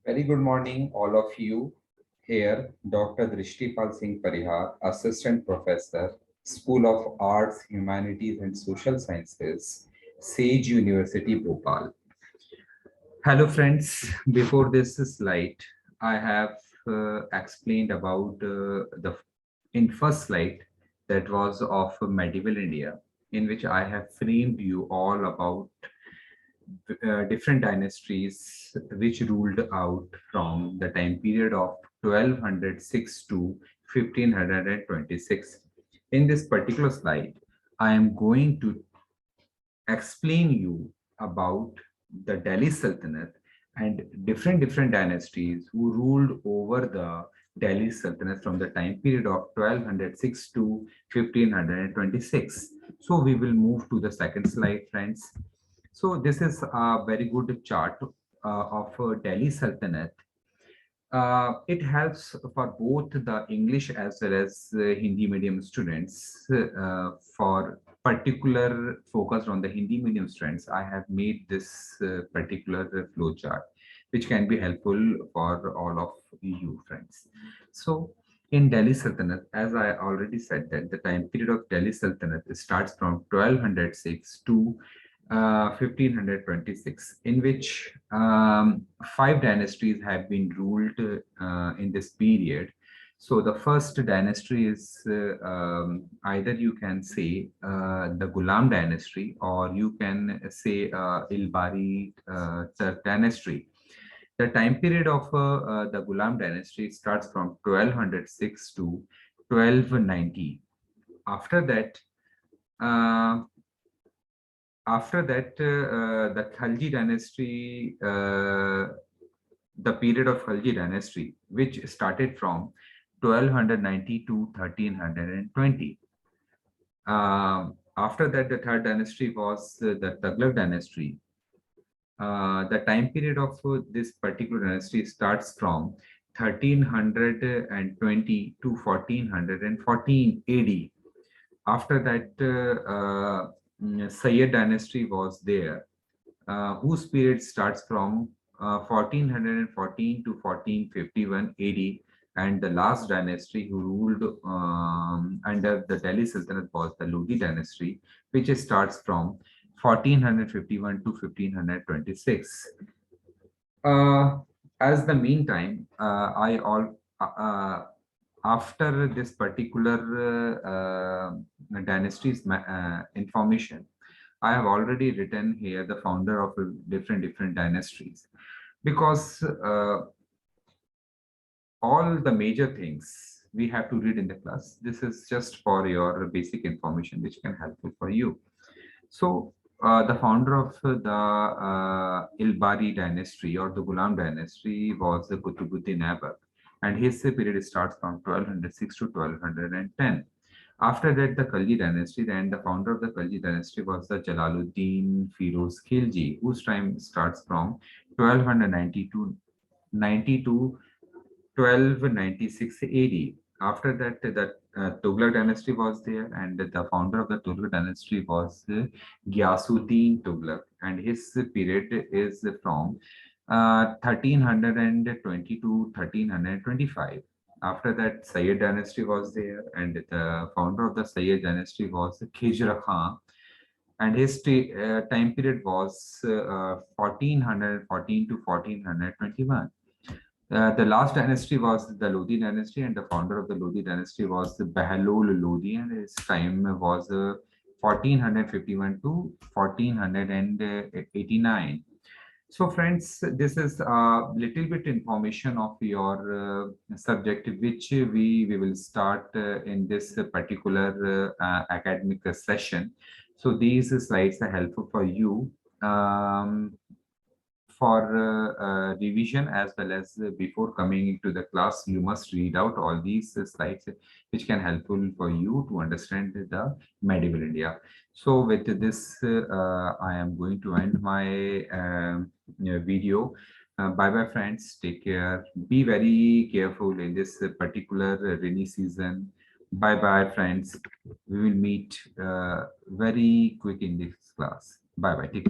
Very good morning, all of you. Here, Dr. Dristipal Singh Parihar, Assistant Professor, School of Arts, Humanities and Social Sciences, Sage University, Bhopal. Hello, friends. Before this slide, I have explained about the in first slide that was of medieval India, in which I have framed you all about different dynasties which ruled out from the time period of 1206 to 1526. In this particular slide, I am going to explain you about the Delhi Sultanate and different dynasties who ruled over the Delhi Sultanate from the time period of 1206 to 1526. So we will move to the second slide, friends. So this is a very good chart of Delhi Sultanate. It helps for both the English as well as Hindi medium students. For particular focused on the Hindi medium students, I have made this particular flow chart, which can be helpful for all of you friends. So in Delhi Sultanate, as I already said, that the time period of Delhi Sultanate starts from 1206 to 1526, in which five dynasties have been ruled in this period. So the first dynasty is either you can say the Ghulam dynasty, or you can say Ilbari dynasty. The time period of the Ghulam dynasty starts from 1206 to 1290. After that, uh, the Khalji dynasty, the period of Khalji dynasty, which started from 1290 to 1320. After that, the third dynasty was the Tughlaq dynasty. The time period of this particular dynasty starts from 1320 to 1414 AD. After that, Sayyid dynasty was there, whose period starts from 1414 to 1451 AD, and the last dynasty who ruled under the Delhi Sultanate was the Lodi dynasty, which starts from 1451 to 1526. As the meantime, after this particular dynasty's information, I have already written here the founder of different dynasties, because all the major things we have to read in the class. This is just for your basic information, which can helpful for you. So the founder of the Ilbari dynasty or the Ghulam dynasty was the Qutbuddin Aibak, and his period starts from 1206 to 1210. After that, the Khalji dynasty, and the founder of the Khalji dynasty was the Jalaluddin Firoz Khilji, whose time starts from 1290 to 1296 AD. After that, the Tughlaq dynasty was there, and the founder of the Tughlaq dynasty was Ghiyasuddin Tughlaq, and his period is from 1320 to 1325. After that, Sayyid dynasty was there, and the founder of the Sayyid dynasty was Khizr Khan, and his time period was 1414 to 1421. The last dynasty was the Lodi dynasty, and the founder of the Lodi dynasty was Bahlol Lodi, and his time was 1451 to 1489. So friends, this is a little bit information of your subject, which we will start in this particular academic session. So these slides are helpful for you for revision, as well as before coming into the class. You must read out all these slides, which can helpful for you to understand the medieval India. So with this, I am going to end my video. Bye bye friends, take care, be very careful in this particular rainy season. Bye bye friends, we will meet very quick in this class. Bye bye, take care.